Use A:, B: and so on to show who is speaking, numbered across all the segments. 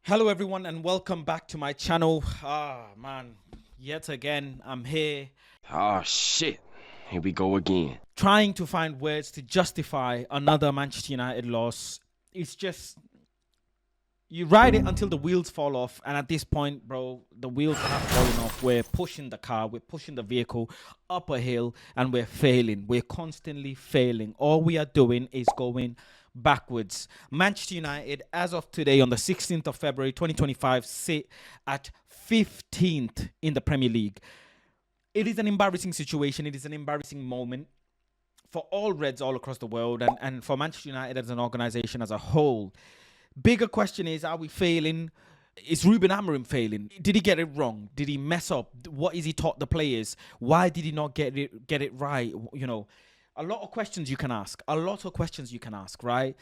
A: Hello everyone and welcome back to my channel. Man, yet again I'm here
B: Oh shit. Here we go again.
A: trying to find words to justify another Manchester United loss. It's just you ride it until the wheels fall off, and at this point, bro, the wheels are not falling off. We're pushing the car, we're pushing the vehicle up a hill, and we're failing. We're constantly failing. All we are doing is going backwards. Manchester United, as of today, on the 16th of February 2025, sit at 15th in the Premier League. It is an embarrassing situation. It is an embarrassing moment for all Reds all across the world, and for Manchester United as an organization as a whole. Bigger question is, are we failing? Is Ruben Amorim failing? Did he get it wrong? Did he mess up? What is he taught the players? Why did he not get it right? You know, a lot of questions you can ask. Right?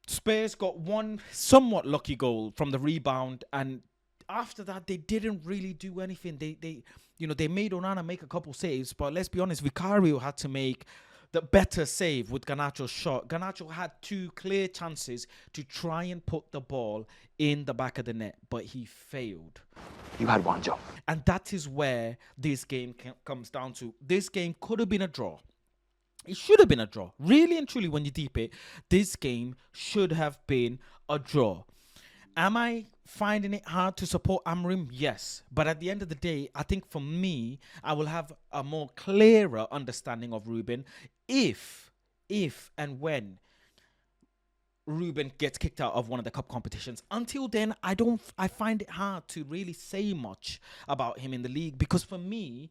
A: Spurs got one somewhat lucky goal from the rebound, and after that they didn't really do anything. They made Onana make a couple saves, but let's be honest, Vicario had to make the better save with Garnacho's shot. Garnacho had two clear chances to try and put the ball in the back of the net, but he failed.
C: You had one job.
A: And that is where this game comes down to. This game could have been a draw. It should have been a draw. Really and truly, when you deep it, this game should have been a draw. Am I finding it hard to support Amorim? Yes. But at the end of the day, I think for me, I will have a more clearer understanding of Ruben if and when Ruben gets kicked out of one of the cup competitions. Until then, I find it hard to really say much about him in the league, because for me,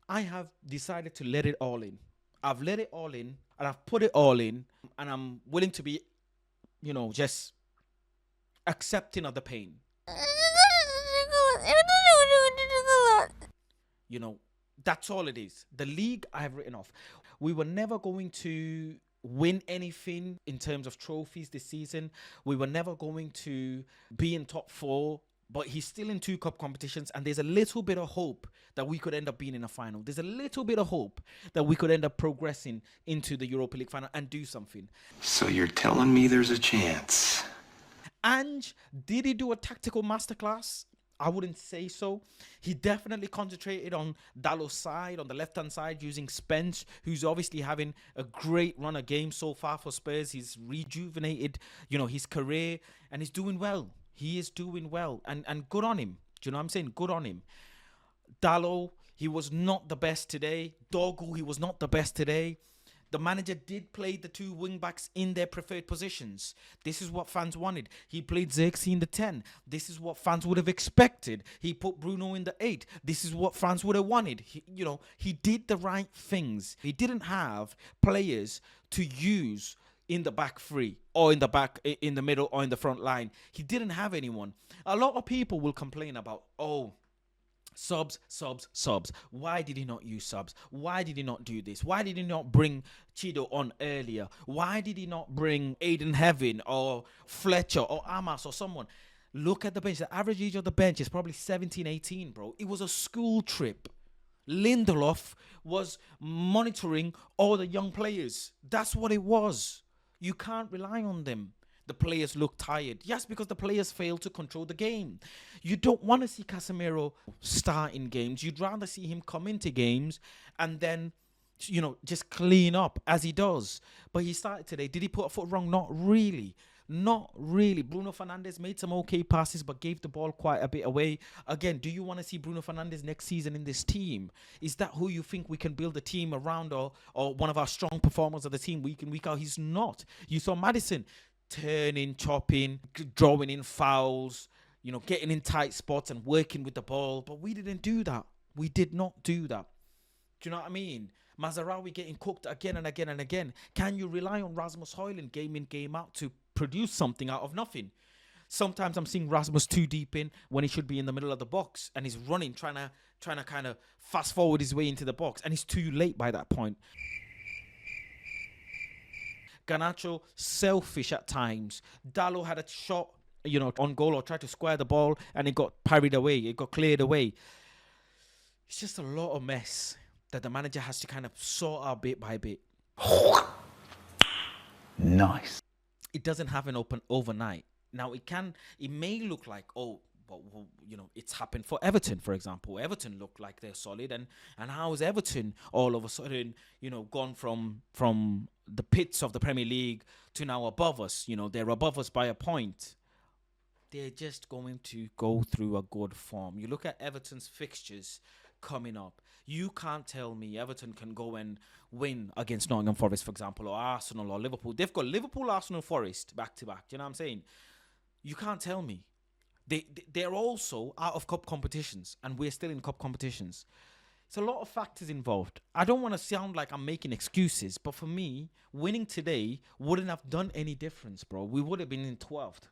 A: I have decided to let it all in. I've let it all in, and I've put it all in, and I'm willing to be, just accepting of the pain. That's all it is. The league I have written off. We were never going to win anything in terms of trophies this season. We were never going to be in top four, but he's still in two cup competitions, and there's a little bit of hope that we could end up being in a final. There's a little bit of hope that we could end up progressing into the Europa League final and do something.
C: So you're telling me there's a chance?
A: And did he do a tactical masterclass? I wouldn't say so. He definitely concentrated on Dallow's side, on the left-hand side, using Spence, who's obviously having a great run of games so far for Spurs. He's rejuvenated, his career, and he's doing well. He is doing well, and good on him. Do you know what I'm saying? Good on him. Dallow, he was not the best today. Dogu, he was not the best today. The manager did play the two wing-backs in their preferred positions. This is what fans wanted. He played Xerxes in the 10. This is what fans would have expected. He put Bruno in the 8. This is what fans would have wanted. He did the right things. He didn't have players to use in the back three, or in the back, in the middle, or in the front line. He didn't have anyone. A lot of people will complain about, subs. Why did he not use subs? Why did he not do this? Why did he not bring Chido on earlier? Why did he not bring Aiden Heaven or Fletcher or Amas or someone? Look at the bench. The average age of the bench is probably 17, 18, bro. It was a school trip. Lindelof was monitoring all the young players. That's what it was. You can't rely on them. The players look tired. Yes, because the players fail to control the game. You don't want to see Casemiro start in games. You'd rather see him come into games and then, just clean up as he does. But he started today. Did he put a foot wrong? Not really. Not really. Bruno Fernandes made some okay passes, but gave the ball quite a bit away. Again, do you want to see Bruno Fernandes next season in this team? Is that who you think we can build a team around, or one of our strong performers of the team week in, week out? He's not. You saw Maddison turning, chopping, drawing in fouls, getting in tight spots and working with the ball. But we didn't do that. We did not do that. Do you know what I mean? Mazarawi getting cooked again and again and again. Can you rely on Rasmus Højlund game in, game out to produce something out of nothing? Sometimes I'm seeing Rasmus too deep in when he should be in the middle of the box, and he's running, trying to kind of fast forward his way into the box, and he's too late by that point. Garnacho, selfish at times. Dallow had a shot, on goal, or tried to square the ball, and it got parried away. It got cleared away. It's just a lot of mess that the manager has to kind of sort out bit by bit.
C: Nice.
A: It doesn't happen overnight. Now it may look like, oh, but well, it's happened for Everton, for example. Everton look like they're solid, and how is Everton all of a sudden, gone from the pits of the Premier League to now above us? They're above us by a point. They're just going to go through a good form. You look at Everton's fixtures coming up. You can't tell me Everton can go and win against Nottingham Forest, for example, or Arsenal or Liverpool. They've got Liverpool, Arsenal, Forest back to back. Do you know what I'm saying? You can't tell me. They're also out of cup competitions, and we're still in cup competitions. It's a lot of factors involved. I don't want to sound like I'm making excuses, but for me, winning today wouldn't have done any difference, bro. We would have been in 12th.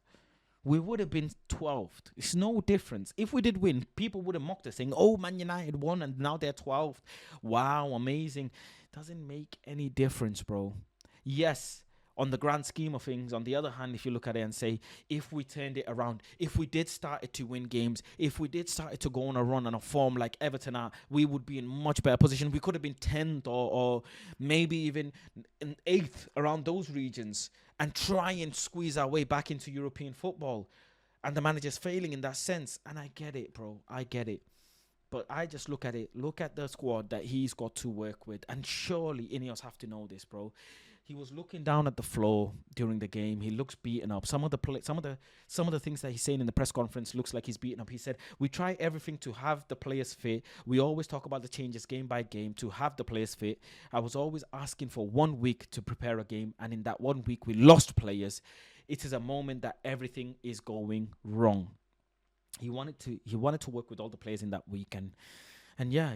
A: We would have been 12th. It's no difference. If we did win, people would have mocked us saying, oh, Man United won and now they're 12th. Wow, amazing. Doesn't make any difference, bro. Yes, on the grand scheme of things, on the other hand, if you look at it and say, if we turned it around, if we did start to win games, if we did start to go on a run and a form like Everton are, we would be in much better position. We could have been 10th or maybe even in 8th around those regions and try and squeeze our way back into European football. And the manager's failing in that sense. And I get it, bro. I get it. But I just look at it. Look at the squad that he's got to work with. And surely Ineos have to know this, bro. He was looking down at the floor during the game. He looks beaten up. Some of the things that he's saying in the press conference looks like he's beaten up. He said, "We try everything to have the players fit. We always talk about the changes game by game to have the players fit. I was always asking for 1 week to prepare a game, and in that 1 week we lost players. It is a moment that everything is going wrong." He wanted to work with all the players in that week, and yeah,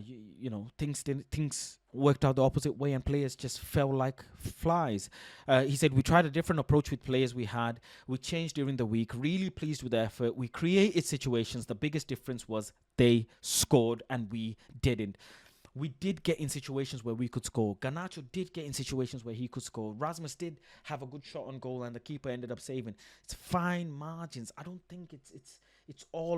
A: things worked out the opposite way, and players just fell like flies. He said, "We tried a different approach with players we had. We changed during the week. Really pleased with the effort. We created situations. The biggest difference was they scored and we didn't. We did get in situations where we could score. Garnacho did get in situations where he could score. Rasmus did have a good shot on goal, and the keeper ended up saving. It's fine margins. I don't think it's all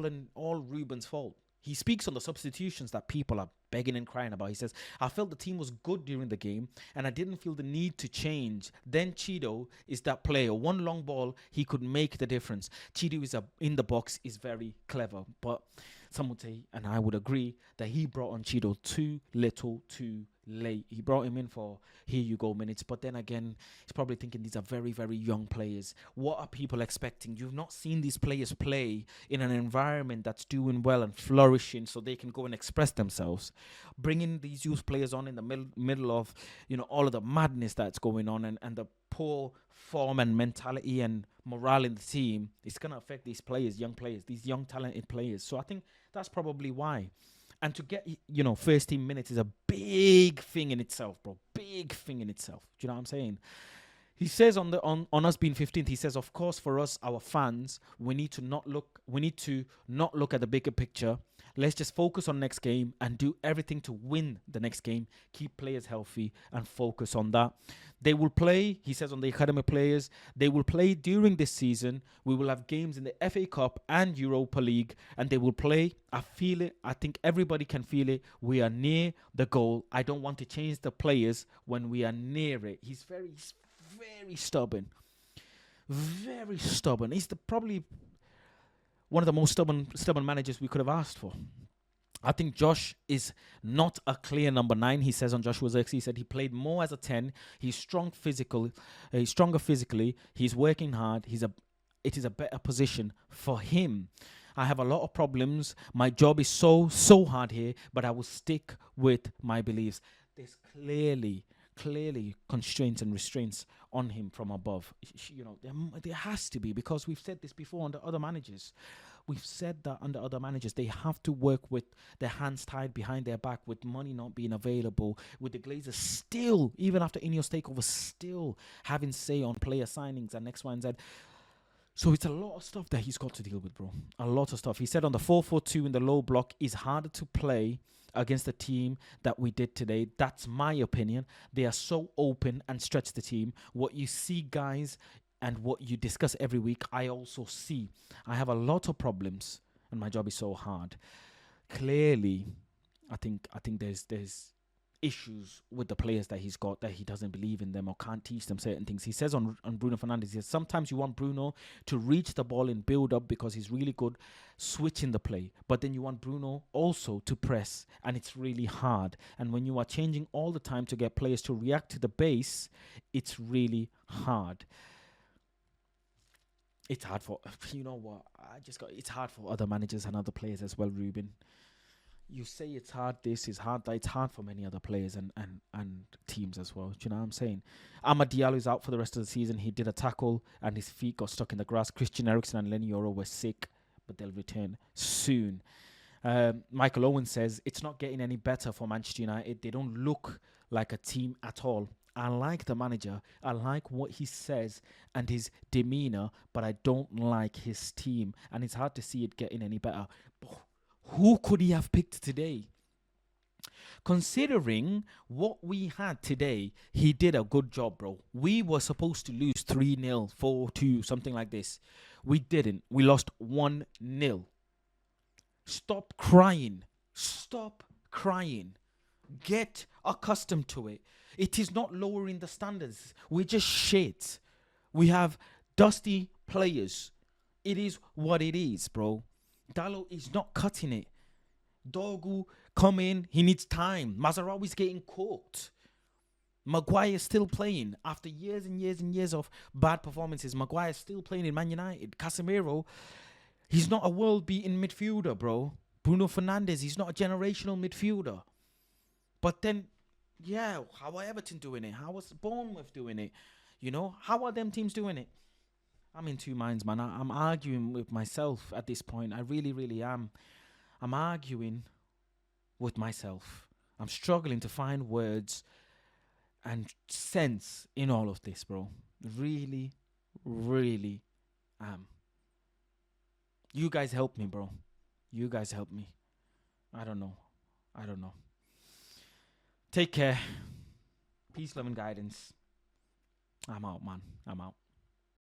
A: Ruben's fault." He speaks on the substitutions that people are begging and crying about. He says, "I felt the team was good during the game and I didn't feel the need to change. Then Cheeto is that player. One long ball, he could make the difference. Cheeto is in the box, is very clever." But some would say, and I would agree, that he brought on Cheeto too little, too late. He brought him in for here you go minutes, but then again, he's probably thinking these are very, very young players. What are people expecting? You've not seen these players play in an environment that's doing well and flourishing so they can go and express themselves. Bringing these youth players on in the middle of all of the madness that's going on and the poor form and mentality and morale in the team, it's going to affect these players, young players, these young talented players. So I think that's probably why. And to get, first team minutes is a big thing in itself, bro. Big thing in itself. Do you know what I'm saying? He says on us being 15th, he says, of course, for us, our fans, we need to not look at the bigger picture. Let's just focus on next game and do everything to win the next game. Keep players healthy and focus on that. They will play, he says on the academy players, they will play during this season. We will have games in the FA Cup and Europa League, and they will play. I feel it. I think everybody can feel it. We are near the goal. I don't want to change the players when we are near it. He's very stubborn. Very stubborn. He's probably one of the most stubborn managers we could have asked for. I think Josh is not a clear number 9. He says on Joshua Zirkzee, he said he played more as a 10. He's stronger physically. He's working hard. It is a better position for him. I have a lot of problems. My job is so hard here, but I will stick with my beliefs. There's clearly constraints and restraints on him from above. There has to be, because we've said this before under other managers. We've said that under other managers, they have to work with their hands tied behind their back, with money not being available, with the Glazers still, even after Ineos takeover, still having say on player signings and X, Y, and Z. So it's a lot of stuff that he's got to deal with, bro. A lot of stuff. He said on the 4-4-2 in the low block is harder to play against the team that we did today. That's my opinion. They are so open and stretch the team. What you see, guys, and what you discuss every week, I also see. I have a lot of problems, and my job is so hard. Clearly, I think there's issues with the players that he's got, that he doesn't believe in them or can't teach them certain things. He says on Bruno Fernandes, he says, sometimes you want Bruno to reach the ball and build up because he's really good switching the play. But then you want Bruno also to press, and it's really hard. And when you are changing all the time to get players to react to the base, it's really hard. It's hard for, you know what, it's hard for other managers and other players as well, Ruben. You say it's hard, this is hard, that. It's hard for many other players and teams as well. Do you know what I'm saying? Amad Diallo is out for the rest of the season. He did a tackle and his feet got stuck in the grass. Christian Eriksen and Lenny Yoro were sick, but they'll return soon. Michael Owen says, it's not getting any better for Manchester United. They don't look like a team at all. I like the manager. I like what he says and his demeanour, but I don't like his team. And it's hard to see it getting any better. But who could he have picked today? Considering what we had today, he did a good job, bro. We were supposed to lose 3-0, 4-2, something like this. We didn't. We lost 1-0. Stop crying. Stop crying. Get accustomed to it. It is not lowering the standards. We're just shit. We have dusty players. It is what it is, bro. Dalot is not cutting it. Dogu, come in. He needs time. Mazarawi's getting cooked. Maguire's still playing. After years and years and years of bad performances, Maguire's still playing in Man United. Casemiro, he's not a world-beating midfielder, bro. Bruno Fernandes, he's not a generational midfielder. But then, yeah, how are Everton doing it? How was Bournemouth doing it? You know, how are them teams doing it? I'm in two minds, man. I'm arguing with myself at this point. I really, really am. I'm arguing with myself. I'm struggling to find words and sense in all of this, bro. Really, really am. You guys help me, bro. You guys help me. I don't know. Take care. Peace, love, and guidance. I'm out, man. I'm out.